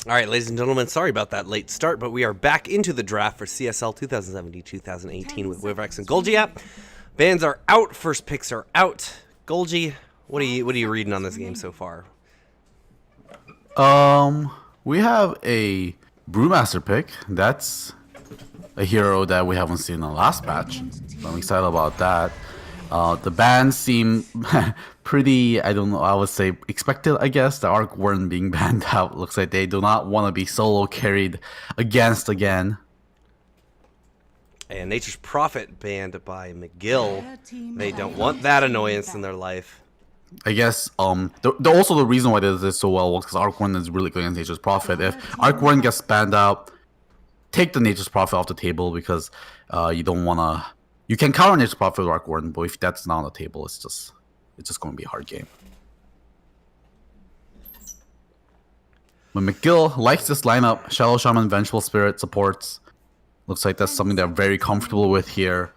All right, ladies and gentlemen, sorry about that late start, but we are back into the draft for CSL 2017-2018 with Wivax and Golgi app. Bans are out, first picks are out. Golgi, what are you reading on this game so far? We have a Brewmaster pick. That's a hero that we haven't seen in the last patch. So I'm excited about that. The bans seem pretty, I don't know, I would say expected, I guess. The Arc Warden being banned out. Looks like they do not want to be solo carried against again. And Nature's Prophet banned by McGill. They don't want that annoyance in their life. I guess also the reason why they did so well was because Arc Warden is really good against Nature's Prophet. If Arc Warden gets banned out, take the Nature's Prophet off the table because you don't want to. You can counter Nature's Prophet with Arc Warden, but if that's not on the table, it's just going to be a hard game. But McGill likes this lineup. Shadow Shaman, Vengeful Spirit supports. Looks like that's something they're very comfortable with here.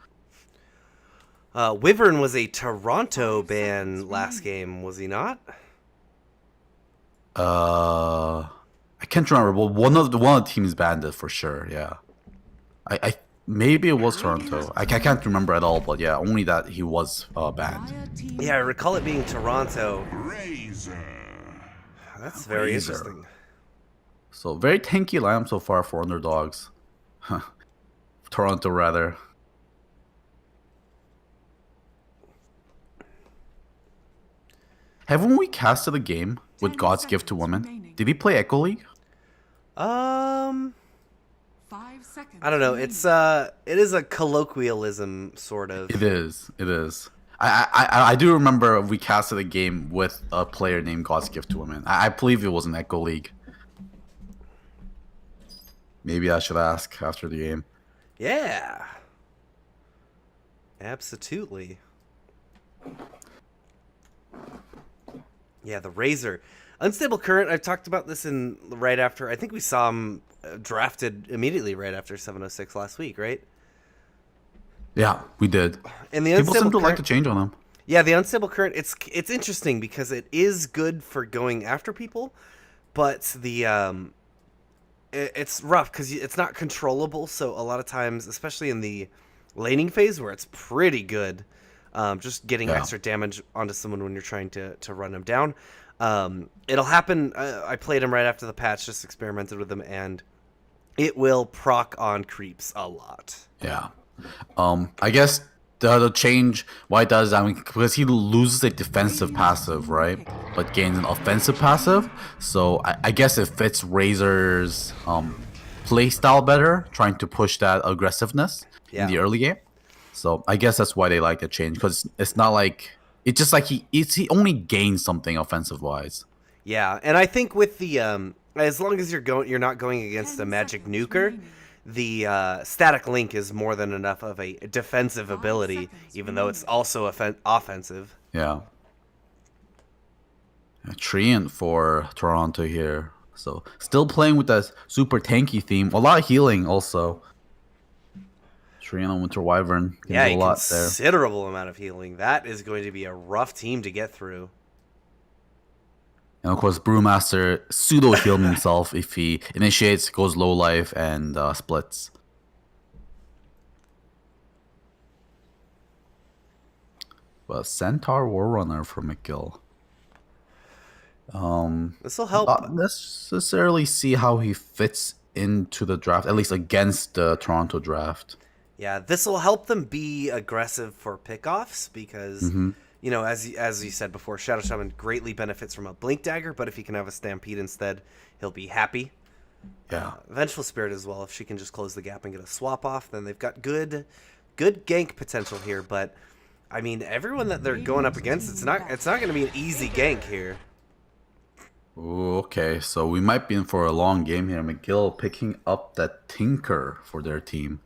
Wyvern was a Toronto ban last game, was he not? I can't remember, but one of the teams banned it for sure. Yeah, I maybe it was Toronto. I can't remember at all, but yeah, only that he was banned. Yeah, I recall it being Toronto. That's very interesting. So very tanky lineup so far for underdogs. Toronto rather. Haven't we casted a game with God's Gift to Women? Did he play Echo League? I don't know. It is a colloquialism, sort of. It is. I do remember we casted a game with a player named God's Gift to Women. I believe it was an Echo League. Maybe I should ask after the game. Yeah. Absolutely. Yeah, the Razor. Unstable Current, I've talked about this in right after. I think we saw him drafted immediately right after 706 last week, right? Yeah, we did. And the People seem to current, like to change on him. Yeah, the Unstable Current, it's interesting because it is good for going after people, but the it's rough because it's not controllable. So a lot of times, especially in the laning phase where it's pretty good, just getting extra damage onto someone when you're trying to run them down. It'll happen. I played him right after the patch, just experimented with him, and it will proc on creeps a lot. Yeah. I guess the change why it does, I mean, because he loses a defensive passive, right? But gains an offensive passive. So I guess it fits Razor's play style better, trying to push that aggressiveness in the early game. So I guess that's why they like the change, because it's not like it's just like he only gains something offensive wise. Yeah, and I think with the as long as you're not going against a magic nuker, the static link is more than enough of a defensive ability, even though it's also offensive. Yeah. A Treant for Toronto here. So still playing with that super tanky theme. A lot of healing also. Treant on Winter Wyvern. Yeah, a considerable amount of healing. That is going to be a rough team to get through. And of course, Brewmaster pseudo healed himself if he initiates, goes low life, and splits. But Centaur Warrunner for McGill. This will help. Not necessarily see how he fits into the draft, at least against the Toronto draft. Yeah, this will help them be aggressive for pickoffs because, you know, as you said before, Shadow Shaman greatly benefits from a Blink Dagger, but if he can have a Stampede instead, he'll be happy. Yeah. Vengeful Spirit as well. If she can just close the gap and get a swap off, then they've got good gank potential here. But I mean, everyone that they're going up against, it's not going to be an easy gank here. Ooh, okay, so we might be in for a long game here. McGill picking up that Tinker for their team.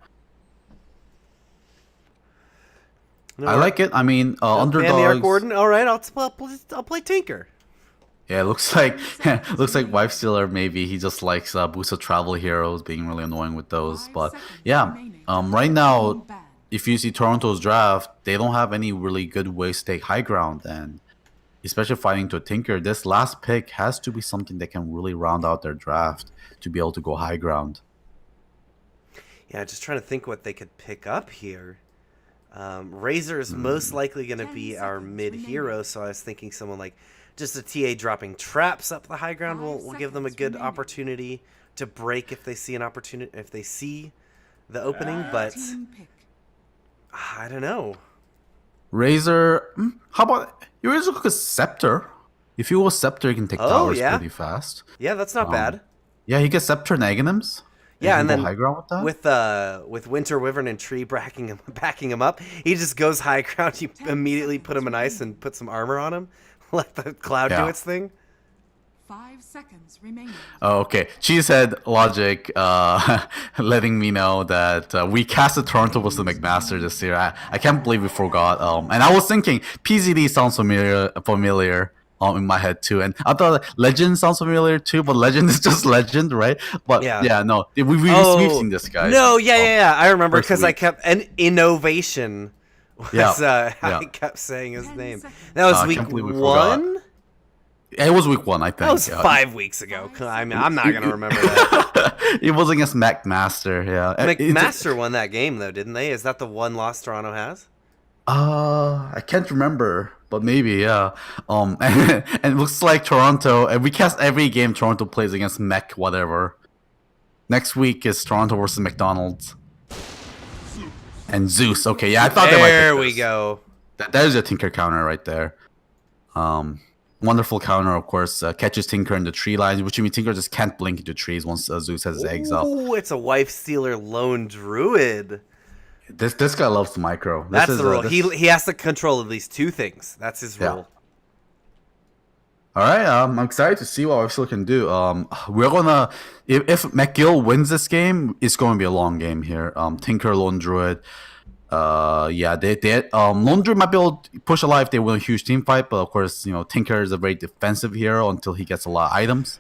No, I like it. I mean, underdogs. And the Arc Warden. All right, I'll play Tinker. Yeah, it looks like Wife Stealer. Maybe he just likes boost of travel heroes, being really annoying with those. But yeah, right now, if you see Toronto's draft, they don't have any really good ways to take high ground, and especially fighting to a Tinker, this last pick has to be something that can really round out their draft to be able to go high ground. Yeah, just trying to think what they could pick up here. Razor is most likely going to be our mid hero, so I was thinking someone like just a TA dropping traps up the high ground will give them a good opportunity to break if they see an opportunity, if they see the opening, but I don't know. Razor, how about you Razor cook a Scepter? If you go Scepter, you can take towers pretty fast. Yeah, that's not bad. Yeah, he gets Scepter and Aghanims. Yeah, and then high ground with that? With Winter Wyvern and Tree backing him up, he just goes high ground. You immediately put him in ice and put some armor on him. Let the cloud do its thing. 5 seconds remaining. Oh, okay. Cheesehead Logic letting me know that we casted Toronto vs. McMaster this year. I can't believe we forgot. And I was thinking PZD sounds familiar in my head too. And I thought Legend sounds familiar too, but Legend is just Legend, right? But yeah no. We've seen this guy. No, yeah. I remember because I kept an innovation. I kept saying his name. That was week 1. It was week 1, I think. That was 5 weeks ago. I mean, I'm not gonna remember that. It was against McMaster. Yeah, McMaster won that game though, didn't they? Is that the one loss Toronto has? I can't remember, but maybe yeah. And it looks like Toronto. And we cast every game Toronto plays against Mech whatever. Next week is Toronto versus McDonald's. And Zeus. Okay, yeah, I thought there we go. That is a Tinker counter right there. Wonderful counter, of course. Catches Tinker in the tree lines, which means Tinker just can't blink into trees once Zeus has his eggs up. Ooh, it's a Wife Stealer Lone Druid. This guy loves the micro. That's the rule. He has to control at least 2 things. That's his rule. All right, I'm excited to see what Wife Stealer can do. We're gonna if McGill wins this game, it's going to be a long game here. Tinker, Lone Druid. Lone Druid might be able to push a lot if they win a huge team fight, but of course, Tinker is a very defensive hero until he gets a lot of items.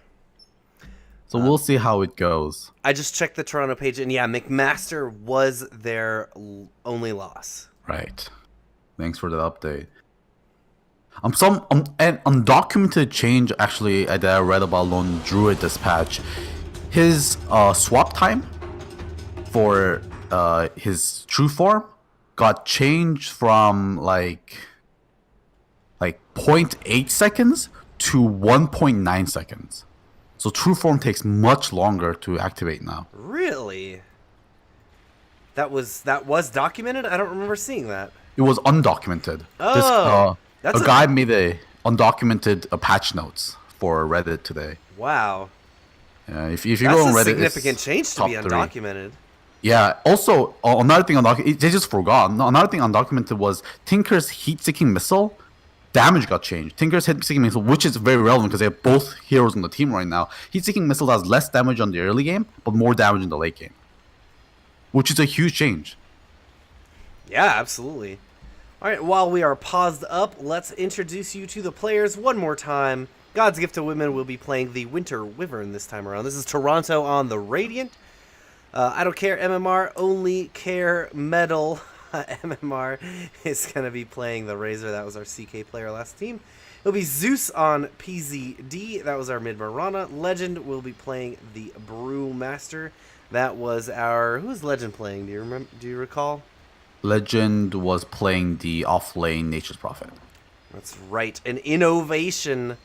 So we'll see how it goes. I just checked the Toronto page, and yeah, McMaster was their only loss. Right. Thanks for the update. Some an undocumented change actually that I read about Lone Druid this patch. His swap time for his true form got changed from like 0.8 seconds to 1.9 seconds. So true form takes much longer to activate now. Really? That was documented? I don't remember seeing that. It was undocumented. Oh, a guy made a undocumented patch notes for Reddit today. Wow. Yeah, if you go on Reddit, that's a significant change to be undocumented. 3. Yeah. Also, another thing undocumented, they just forgot. Another thing undocumented was Tinker's heat-seeking missile damage got changed. Tinker's heat-seeking missile, which is very relevant because they have both heroes on the team right now. Heat-seeking missile does less damage on the early game, but more damage in the late game, which is a huge change. Yeah, absolutely. All right, while we are paused up, let's introduce you to the players one more time. God's Gift to Women will be playing the Winter Wyvern this time around. This is Toronto on the Radiant. I don't care MMR, only care metal. MMR is going to be playing the Razor. That was our CK player last team. It'll be Zeus on PZD. That was our mid Marana. Legend will be playing the Brewmaster. That was our... Who's Legend playing? Do you recall? Legend was playing the off-lane Nature's Prophet. That's right. And Innovation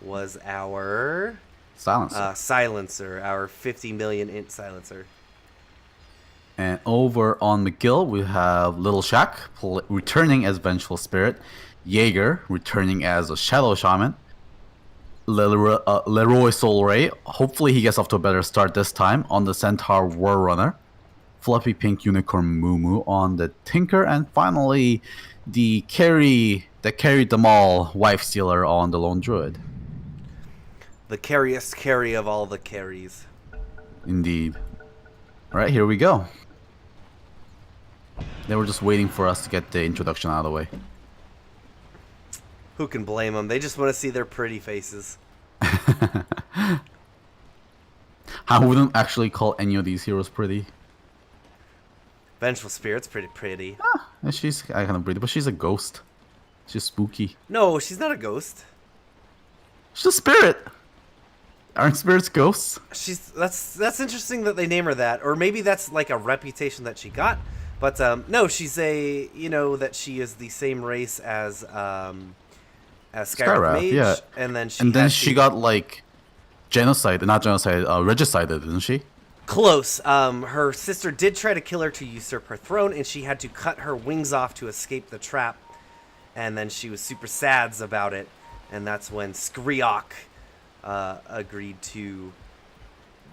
was our... Silencer. Our 50 million int Silencer. And over on McGill, we have Little Shack returning as Vengeful Spirit. Jaeger returning as a Shadow Shaman. Leroy Soul Ray. Hopefully he gets off to a better start this time on the Centaur War Runner. Fluffy Pink Unicorn Moo on the Tinker. And finally, the carry that carried them all, Wife Stealer on the Lone Druid. The carriest carry of all the carries. Indeed. Alright, here we go. They were just waiting for us to get the introduction out of the way. Who can blame them? They just want to see their pretty faces. I wouldn't actually call any of these heroes pretty. Vengeful Spirit's pretty. She's kind of pretty, but she's a ghost. It's just spooky. No, she's not a ghost. She's a spirit. Aren't spirits ghosts? That's interesting that they name her that, or maybe that's like a reputation that she got. But no, she's that she is the same race as Skywrath Mage, yeah. and then she got like genocide, not genocide, regicided, didn't she? close. Her sister did try to kill her to usurp her throne, and she had to cut her wings off to escape the trap. And then she was super sad about it, and that's when Skriok agreed to,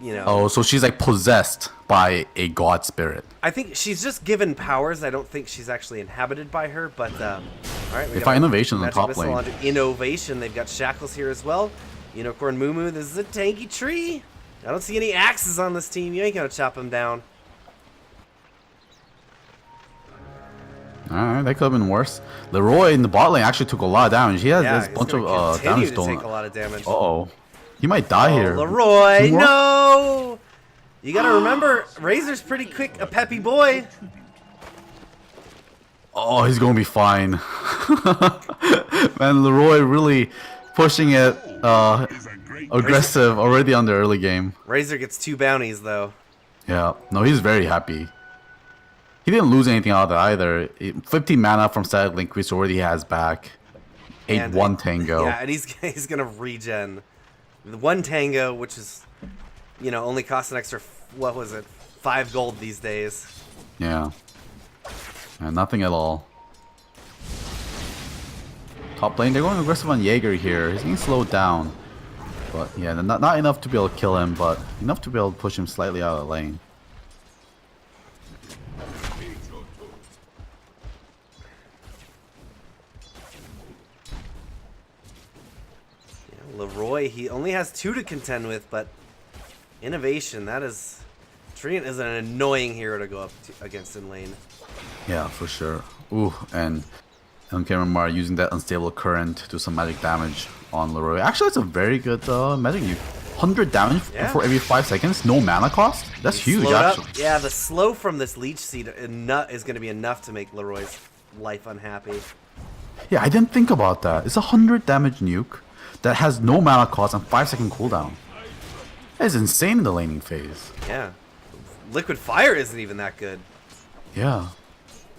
Oh, so she's like possessed by a god spirit. I think she's just given powers. I don't think she's actually inhabited by her. But all right, They find innovation in the magic top missile lane. onto innovation. They've got shackles here as well. Unicorn Moo. This is a tanky tree. I don't see any axes on this team. You ain't gonna chop them down. Alright, that could have been worse. Leroy in the bot lane actually took a lot of damage. He has Yeah, this he's bunch gonna of continue damage to stolen. take a lot of damage. Uh-oh. He might die here. Leroy, Two more? no! You gotta remember, Razor's pretty quick, a peppy boy. Oh, he's gonna be fine. Man, Leroy really pushing it aggressive already on the early game. Razor gets 2 bounties, though. Yeah, no, he's very happy. He didn't lose anything out of that either. 15 mana from static link, which already has back. 8-1 Tango. Yeah, and he's gonna regen. The 1 Tango, which is, only costs an extra, 5 gold these days. Yeah. And nothing at all. Top lane, they're going aggressive on Jaeger here. He's getting slowed down. But yeah, not enough to be able to kill him, but enough to be able to push him slightly out of the lane. Leroy, he only has 2 to contend with, but innovation, that is... Treant is an annoying hero to go up against in lane. Yeah, for sure. Ooh, and Cameron using that unstable current to do some magic damage on Leroy. Actually, it's a very good magic use. 100 damage for every 5 seconds, no mana cost? That's huge, actually. Yeah, the slow from this Leech Seed is going to be enough to make Leroy's life unhappy. Yeah, I didn't think about that. It's a 100 damage nuke that has no mana cost and 5-second cooldown. That is insane in the laning phase. Yeah. Liquid Fire isn't even that good. Yeah.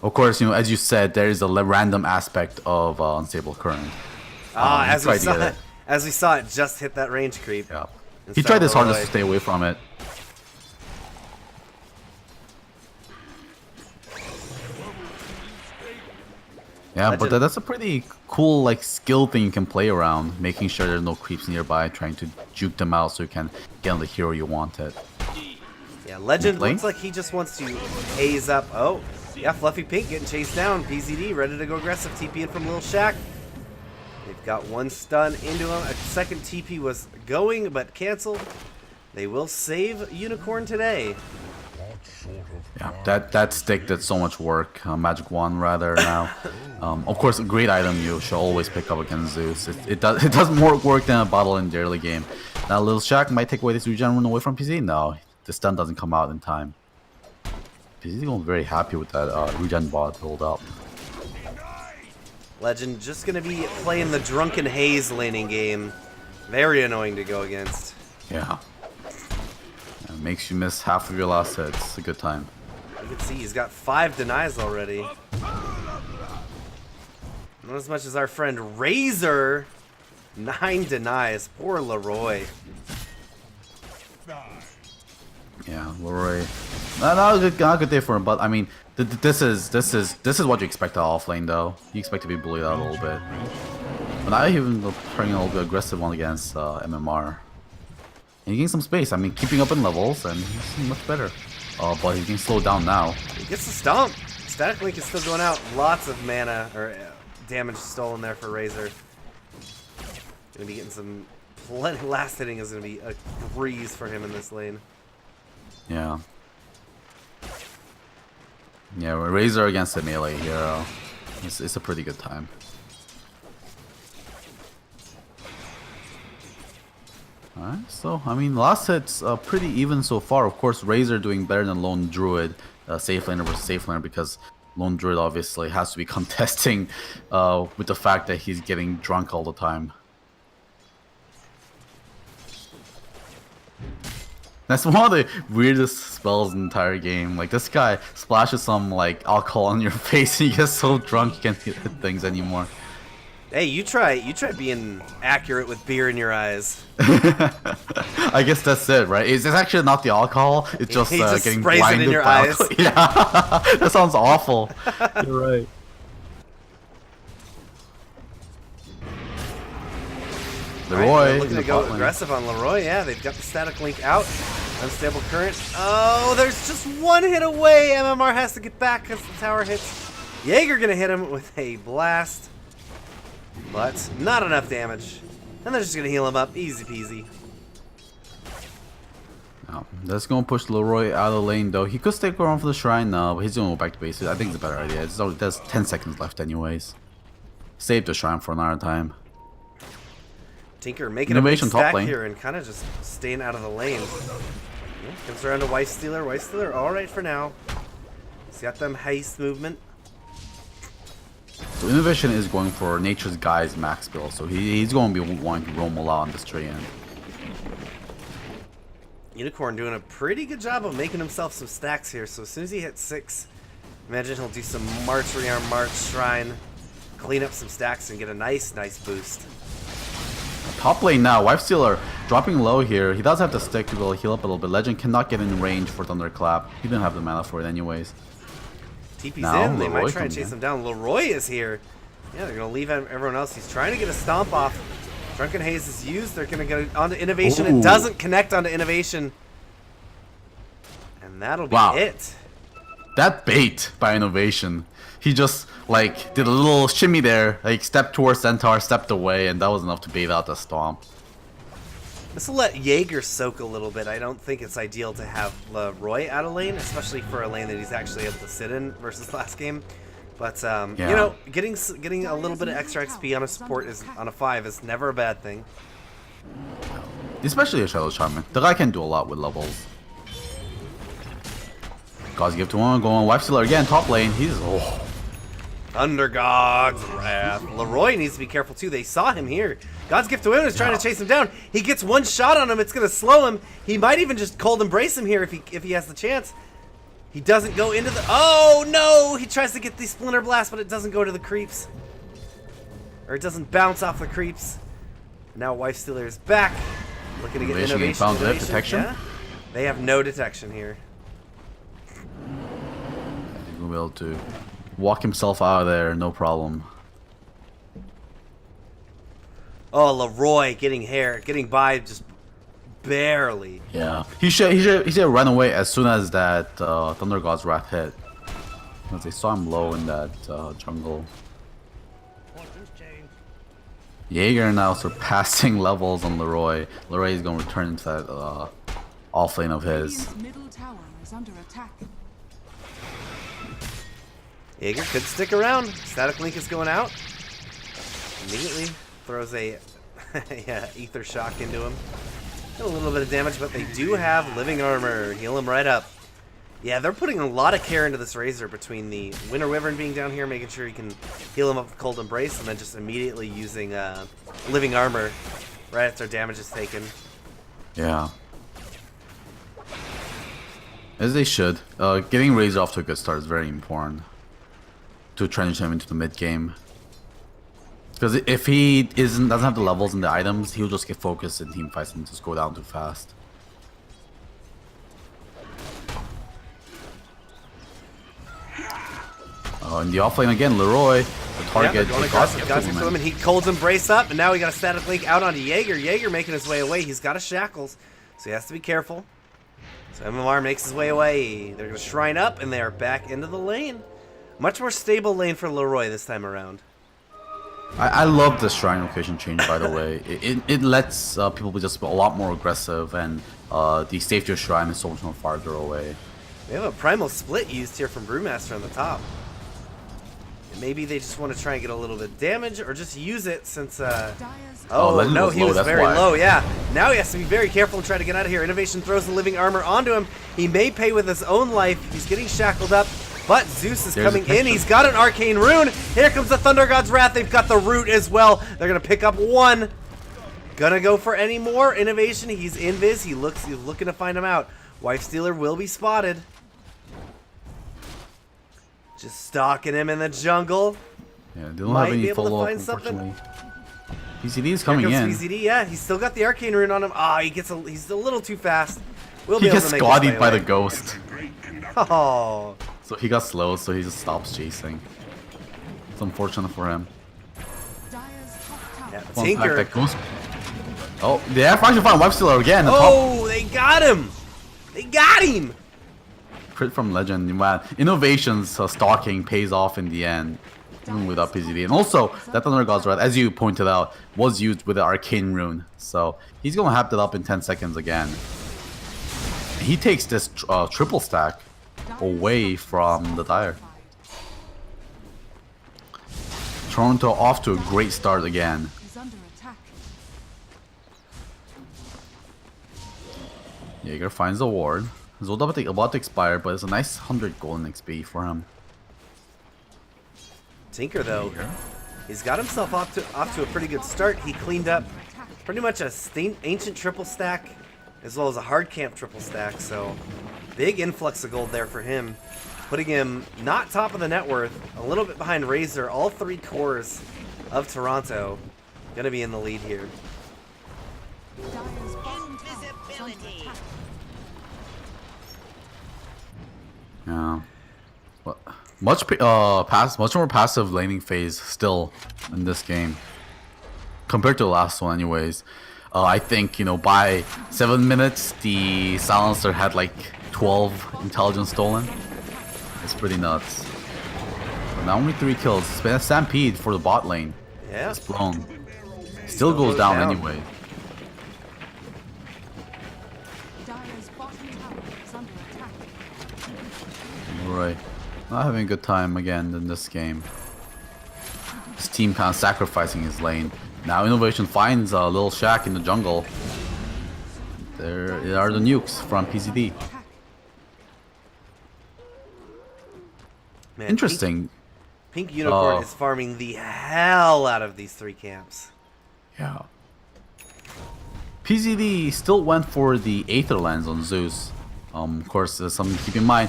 Of course, as you said, there is a random aspect of unstable current. As we saw it just hit that range creep. Yeah. He tried his hardest to stay away from it. Yeah, but that's a pretty cool skill thing you can play around, making sure there's no creeps nearby, trying to juke them out so you can get on the hero you wanted. Yeah, Legend looks like he just wants to haze up. Oh, yeah, Fluffy Pink getting chased down. PZD ready to go aggressive. TP in from Lil Shack. They've got 1 stun into him. A second TP was going, but canceled. They will save Unicorn today. Yeah, that stick did so much work. Magic Wand, rather, now. Of course, a great item you should always pick up against Zeus. It does more work than a bottle in the early game. Now, Lil Shack might take away this regen run away from PZ. No, the stun doesn't come out in time. PZ going very happy with that regen bot build up. Legend just going to be playing the Drunken Haze laning game. Very annoying to go against. Yeah. It makes you miss half of your last hits. It's a good time. You can see he's got 5 denies already. Not as much as our friend Razor. 9 denies. Poor Leroy. Yeah, Leroy. Not a good day for him, but I mean, this is what you expect out of offlane though. You expect to be bullied out a little bit. But now even turning a little bit aggressive one against MMR. And he gains some space. I mean, keeping up in levels, and he's much better. But he's getting slowed down now. He gets the stomp. Static Link is still going out. Lots of mana or damage stolen there for Razor. Gonna be getting some plenty. Last hitting is gonna be a breeze for him in this lane. Yeah. Yeah, Razor against a melee hero. It's a pretty good time. Alright, so, I mean, last hit's pretty even so far. Of course, Razor doing better than Lone Druid, safe laner versus safe laner, because Lone Druid obviously has to be contesting with the fact that he's getting drunk all the time. That's one of the weirdest spells in the entire game. Like, this guy splashes some like alcohol on your face and you get so drunk you can't hit things anymore. Hey, you try being accurate with beer in your eyes. I guess that's it, right? It's actually not the alcohol. It's just, He just getting sprays it blinded in your by eyes. alcohol. Yeah, that sounds awful. You're right. Leroy, They're looking to go aggressive on Leroy. Yeah, they've got the static link out. Unstable current. Oh, there's just one hit away. MMR has to get back because the tower hits. Jaeger gonna hit him with a blast, but not enough damage. And they're just gonna heal him up, easy peasy. That's gonna push Leroy out of the lane though. He could stick around for the shrine now, but he's gonna go back to base. I think it's a better idea. There's 10 seconds left anyways. Save the shrine for another time. Tinker making Innovation a big stack top lane. here and kind of just staying out of the lane. Comes around to Wife Stealer. Wife Stealer all right for now. He's got them haste movement. So Innovation is going for Nature's Guy's max build, so he's going to be wanting to roam a lot on this tree end. Unicorn doing a pretty good job of making himself some stacks here. So as soon as he hits 6, imagine he'll do some March Rearm March Shrine, clean up some stacks and get a nice boost. Top lane now, Wife Stealer dropping low here. He does have to stick to be able to heal up a little bit. Legend cannot get in range for Thunderclap. He didn't have the mana for it anyways. TP's Now, in. They might Leroy try and comes chase in. him down. Leroy is here. Yeah, they're going to leave everyone else. He's trying to get a stomp off. Drunken Haze is used. They're going to get onto Innovation. Ooh. It doesn't connect onto Innovation. And that'll be Wow. it. That bait by Innovation. He just like did a little shimmy there, like stepped towards Centaur, stepped away, and that was enough to bait out the stomp. This will let Jaeger soak a little bit. I don't think it's ideal to have Leroy out of lane, especially for a lane that he's actually able to sit in versus last game. But Yeah. you know, getting a little bit of extra XP on a support on a 5 is never a bad thing. Especially a Shadow Shaman. The guy can do a lot with levels. God's Gift to 1 going Wife Stealer again, top lane. He's Thunder God's Wrath. Leroy needs to be careful too. They saw him here. God's Gift to Women is trying to chase him down. He gets one shot on him. It's going to slow him. He might even just cold embrace him here if he has the chance. He doesn't go into the... Oh, no! He tries to get the Splinter Blast, but it doesn't go to the creeps. Or it doesn't bounce off the creeps. Now Wife Stealer is back. Looking to get Innovation innovation. found innovation. detection? Yeah. They have no detection here. gonna be able to walk himself out of there, no problem. Oh, Leroy getting by just barely. Yeah, he should run away as soon as that Thunder God's Wrath hit. Because they saw him low in that jungle. Jaeger now surpassing levels on Leroy. Leroy is going to return into that off lane of his. Radiant's middle tower is under attack. Jaeger could stick around. Static Link is going out. Immediately throws a yeah, Ether Shock into him. A little bit of damage, but they do have Living Armor. Heal him right up. Yeah, they're putting a lot of care into this Razor between the Winter Wyvern being down here, making sure he can heal him up with Cold Embrace, and then just immediately using Living Armor right after damage is taken. Yeah. As they should. Getting Razor off to a good start is very important to transition him into the mid game. Because if he doesn't have the levels and the items, he'll just get focused in team fights and just go down too fast. In the offlane again, Leroy, the target. Yeah, going aggressive. God's Gift to him, and he Cold Embrace up, and now we got a Static Link out onto Jaeger. Jaeger making his way away. He's got a Shackles, so he has to be careful. So MMR makes his way away. They're going to Shrine up, and they are back into the lane. Much more stable lane for Leroy this time around. I love the shrine location change, by the way. It lets people be just a lot more aggressive, and the safety of shrine is so much more farther away. They have a Primal Split used here from Brewmaster on the top. And maybe they just want to try and get a little bit of damage, or just use it since... Oh, Legend no, was he low, was that's very why. low, yeah. Now he has to be very careful and try to get out of here. Innovation throws the Living Armor onto him. He may pay with his own life. He's getting shackled up. But Zeus is There's a coming in. picture. He's got an arcane rune. Here comes the Thunder God's Wrath. They've got the root as well. They're gonna pick up one. Gonna go for any more innovation. He's invis. He's looking to find him out. Wife Stealer will be spotted. Just stalking him in the jungle. Yeah, they don't Might have be any able to follow up, find something. unfortunately. PCD is Here coming comes in. VZD. Yeah, he's still got the arcane rune on him. Ah, he's a little too fast. We'll He be able gets to make his way scottied by the away. ghost. Oh, So he got slow, so he just stops chasing. It's unfortunate for him. Dire's top tower yeah, Fun fact, Tinker. that ghost. Oh, they have actually found Wife Stealer again. The top Oh, they got him. They got him. crit from Legend. Man, innovations stalking pays off in the end, even without PZD. And also, that Thunder God's Wrath, as you pointed out, was used with the Arcane Rune. So he's gonna have that up in 10 seconds again. He takes this triple stack away from the Dire. Toronto off to a great start again. is under attack. Jaeger finds the ward. Zolda about to expire, but it's a nice 100 golden XP for him. Tinker though, he's got himself off to a pretty good start. He cleaned up pretty much a ancient triple stack, as well as a hard camp triple stack. So big influx of gold there for him, putting him not top of the net worth, a little bit behind Razor. All three cores of Toronto gonna be in the lead here. Dire's bottom tower is under attack. Yeah. Well, much more passive laning phase still in this game compared to the last one, anyways. I think by 7 minutes the silencer had like 12 intelligence stolen. It's pretty nuts. But now only 3 kills. It's been a stampede for the bot lane. Yeah, It's blown. Still goes down anyway. Dire's bottom tower is under attack. Right. Not having a good time again in this game. His team kind of sacrificing his lane. Now Innovation finds a little shack in the jungle. There are the nukes from PCD. man. Interesting. Pink Unicorn is farming the hell out of these 3 camps. Yeah. PCD still went for the Aether Lens on Zeus. Of course, there's something to keep in mind.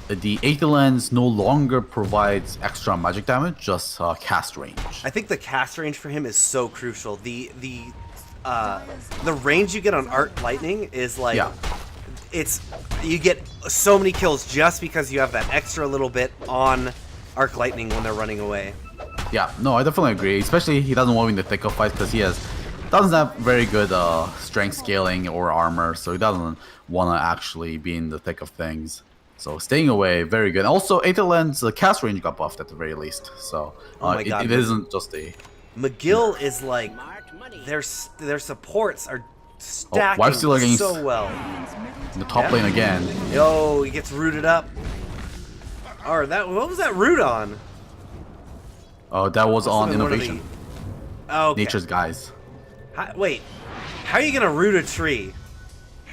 The Aether Lens no longer provides extra magic damage, just cast range. I think the cast range for him is so crucial. The range you get on Arc Lightning is like, Yeah. you get so many kills just because you have that extra little bit on Arc Lightning when they're running away. Yeah, no, I definitely agree. Especially he doesn't want in the thick of fights because he doesn't have very good strength scaling or armor, so he doesn't want to actually be in the thick of things. So staying away, very good. Also, Aether Lens, the cast range got buffed at the very least. So Oh my God. it isn't just a... McGill is like, their supports are stacking Wife Stealer against- so well. in the top lane again. Yo, he gets rooted up. Or what was that root on? Oh, that was on Must've been one of Innovation. Oh, okay. Nature's Guys. Wait, how are you gonna root a tree?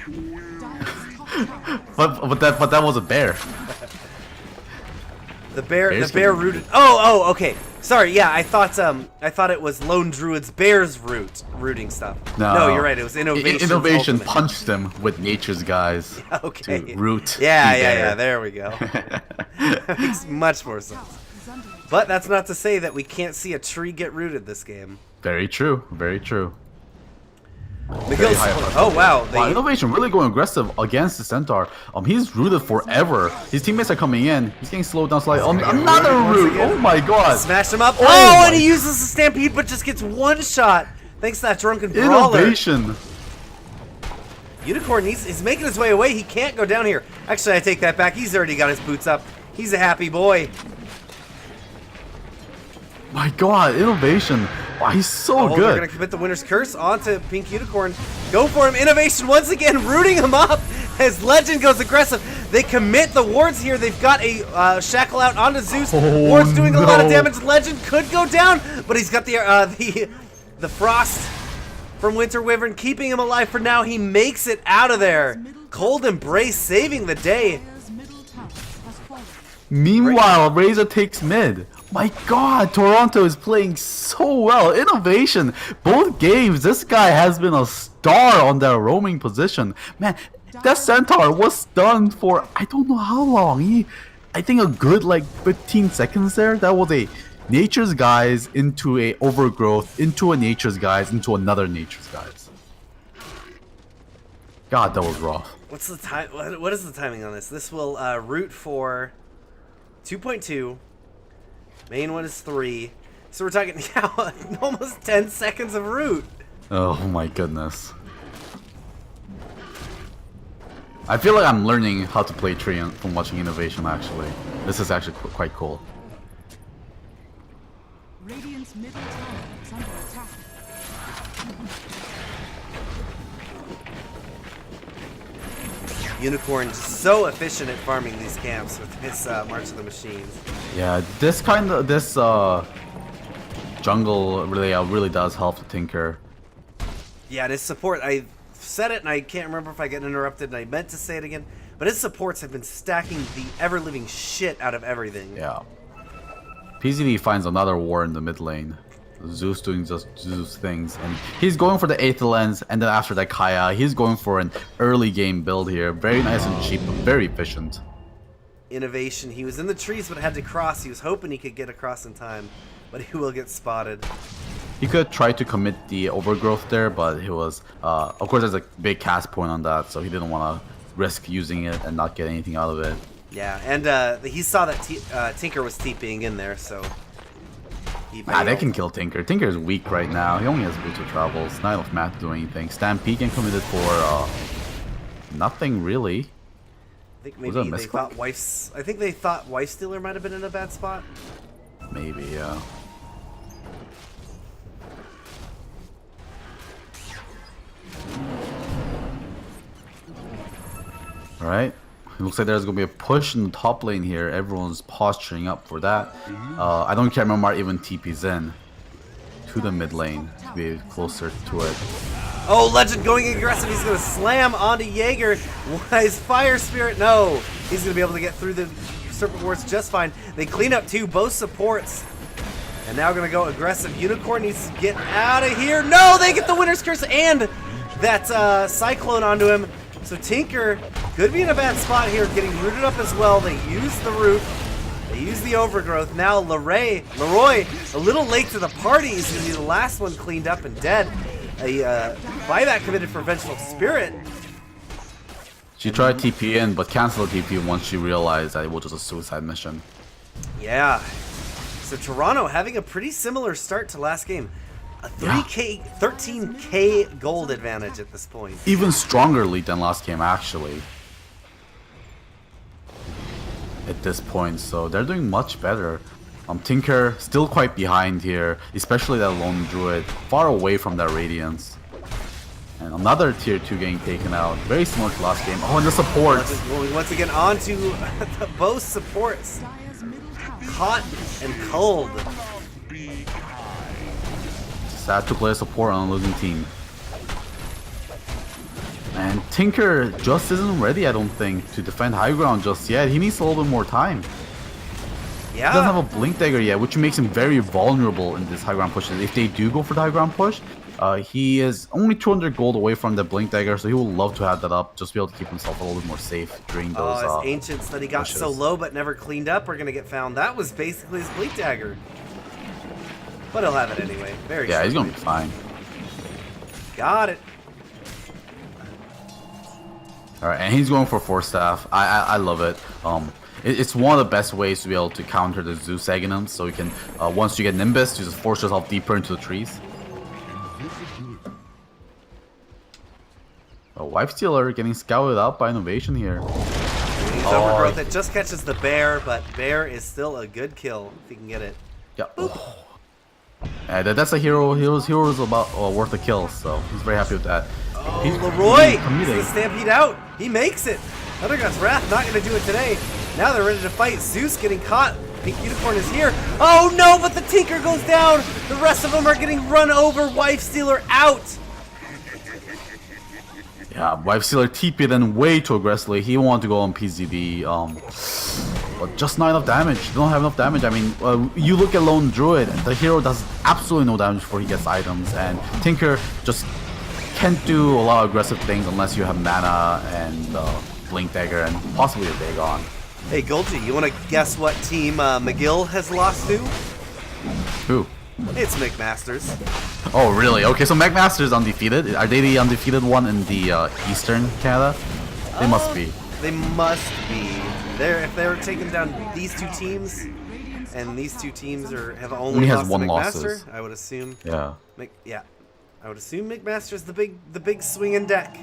Dire's top tower But that was a bear. The bear Bears the bear can be rooted. Oh, okay. Sorry, yeah, I thought it was Lone Druid's bear's rooting stuff. No, you're right. It was Innovation. Innovation punched him with Nature's Guys Okay. to root. Yeah, the yeah, bear. yeah. There we go. That makes much more sense. is under attack. But that's not to say that we can't see a tree get rooted this game. Very true. Very true. McGill's. high Oh wow. Wow, Innovation really going aggressive against the Centaur. He's rooted forever. His teammates are coming in. He's getting slowed down slightly. Another once root. again. Oh my god. Smash him up. Oh Oh, and my- he uses the Stampede, but just gets one shot. Thanks to that drunken brawler. Innovation. Unicorn, he's making his way away. He can't go down here. Actually, I take that back. He's already got his boots up. He's a happy boy. My god, Innovation. Wow, he's so They're good. going to commit the Winter's Curse onto Pink Unicorn. Go for him. Innovation once again rooting him up as Legend goes aggressive. They commit the wards here. They've got a shackle out onto Zeus. Oh, Ward's doing a lot of no. damage. Legend could go down, but he's got the frost from Winter Wyvern keeping him alive for now. He makes it out of there. Cold Embrace saving the day. Dire's middle tower has fallen. Meanwhile, Razor takes mid. My god, Toronto is playing so well. Innovation. Both games, this guy has been a star on that roaming position. Man, that Centaur was stunned for I don't know how long. I think a good like 15 seconds there. That was a Nature's Guys into a Overgrowth, into a Nature's Guys, into another Nature's Guys. God, that was rough. What's the time? What is the timing on this? This will root for 2.2. Main one is 3. So we're talking almost 10 seconds of root. Oh my goodness. I feel like I'm learning how to play Treant from watching Innovation actually. This is actually quite cool. Radiant's middle tower is under attack. Unicorn so efficient at farming these camps with his March of the Machines. Yeah, this jungle really does help the Tinker. Yeah, and his support, I said it and I can't remember if I get interrupted and I meant to say it again, but his supports have been stacking the ever-living shit out of everything. Yeah. PZD finds another war in the mid lane. Zeus doing just Zeus things, and he's going for the 8th lens, and then after that Kaya, he's going for an early game build here. Very nice and cheap, but very efficient. Innovation, he was in the trees but had to cross. He was hoping he could get across in time, but he will get spotted. He could try to commit the Overgrowth there, but he was, of course there's a big cast point on that, so he didn't want to risk using it and not get anything out of it. Yeah, and he saw that Tinker was TPing in there, so... They can kill Tinker. Tinker is weak right now. He only has boots of travels. Not enough math to do anything. Stampede can committed for nothing really. I think maybe they thought I think they thought Wife Stealer might have been in a bad spot. Maybe, yeah. Alright. It looks like there's going to be a push in the top lane here. Everyone's posturing up for that. I don't care remember even TP's in to the mid lane to be closer to it. Oh, Legend going aggressive. He's going to slam onto Jaeger. His Fire Spirit, no. He's going to be able to get through the Serpent Wards just fine. They clean up too, both supports. And now going to go aggressive. Unicorn needs to get out of here. No, they get the Winter's Curse and that Cyclone onto him. So Tinker could be in a bad spot here, getting rooted up as well. They use the root. They use the Overgrowth. Now Leroy, a little late to the party. He's going to be the last one cleaned up and dead. A buyback committed for Vengeful Spirit. She tried TP in, but canceled TP once she realized that it was just a suicide mission. Yeah. So Toronto having a pretty similar start to last game. A 13k gold advantage at this point. Even stronger lead than last game, actually. At this point, so they're doing much better. Tinker still quite behind here, especially that lone druid, far away from that radiance. And another tier 2 getting taken out, very similar to last game. Oh, and the supports. Once again onto both supports. Hot and cold. Sad to play a support on a losing team. And Tinker just isn't ready, I don't think, to defend high ground just yet. He needs a little bit more time. Yeah. He doesn't have a Blink Dagger yet, which makes him very vulnerable in this high ground push. If they do go for the high ground push, he is only 200 gold away from the Blink Dagger, so he will love to have that up, just to be able to keep himself a little bit more safe during those his Ancients that he got pushes. so low but never cleaned up are going to get found. That was basically his Blink Dagger. But he'll have it anyway. Very Yeah, he's shortly. going to be fine. Got it. Alright, and he's going for Force Staff. I love it. It's one of the best ways to be able to counter the Zeus Aghanim, so you can, once you get Nimbus, you just force yourself deeper into the trees. A Wife Stealer getting scouted out by Innovation here. He's Overgrowth. It just catches the bear, but bear is still a good kill if he can get it. Yeah. That's a hero. Heroes about worth a kill, so he's very happy with that. Oh, He's Leroy! committing. The Stampede out. He makes it. Thundergod's Wrath not going to do it today. Now they're ready to fight. Zeus getting caught. Pink Unicorn is here. Oh no, but the Tinker goes down. The rest of them are getting run over. Wife Stealer out. Yeah, Wife Stealer TP then way too aggressively. He wanted to go on PZD. but just not enough damage. You don't have enough damage. I mean, you look at Lone Druid, the hero does absolutely no damage before he gets items, and Tinker just can't do a lot of aggressive things unless you have mana and Blink Dagger and possibly a Dagon. Hey, Golgi, you want to guess what team McGill has lost to? Who? It's McMasters. Oh, really? Okay, so McMaster's undefeated. Are they the undefeated one in the Eastern Canada? They must be. They must be. If they're taking down these two teams, and these two teams have only has lost one to McMaster, losses. I would assume. Yeah. I would assume McMaster's the big swinging deck.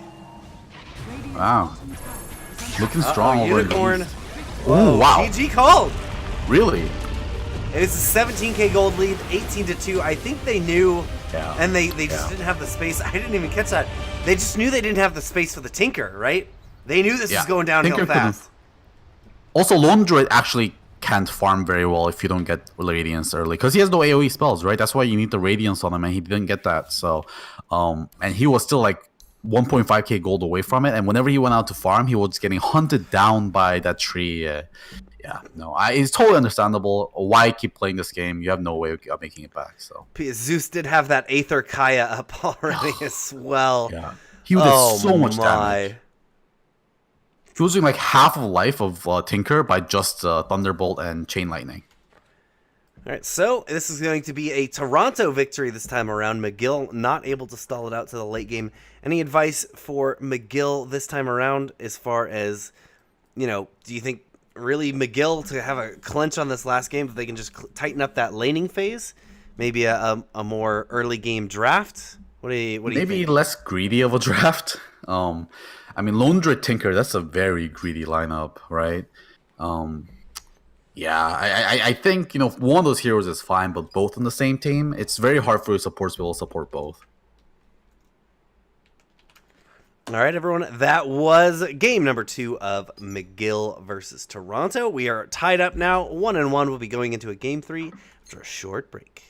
Wow. Looking strong over in the Unicorn. East. Oh, wow. GG called. Really? It's a 17k gold lead, 18-2. I think they knew, Yeah. and they just didn't have the space. I didn't even catch that. They just knew they didn't have the space for the Tinker, right? They knew this was going downhill Tinker fast. Also, Lone Druid actually can't farm very well if you don't get Radiance early, because he has no AoE spells, right? That's why you need the Radiance on him, and he didn't get that. So, and he was still like 1.5k gold away from it, and whenever he went out to farm, he was getting hunted down by that tree. Yeah, no, it's totally understandable why keep playing this game. You have no way of making it back. So Zeus did have that Aether Kaya up already as well. yeah, he did so much damage. My. He was doing like half of life of Tinker by just Thunderbolt and Chain Lightning. All right, so this is going to be a Toronto victory this time around. McGill not able to stall it out to the late game. Any advice for McGill this time around as far as, do you think really McGill to have a clinch on this last game, if they can just tighten up that laning phase? Maybe a more early game draft? What do you think? Maybe less greedy of a draft. I mean, Lone Druid Tinker, that's a very greedy lineup, right? Yeah, I think, one of those heroes is fine, but both on the same team, it's very hard for your supports to be able to support both. All right, everyone, that was game number 2 of McGill versus Toronto. We are tied up now, 1-1. We'll be going into a game 3 after a short break.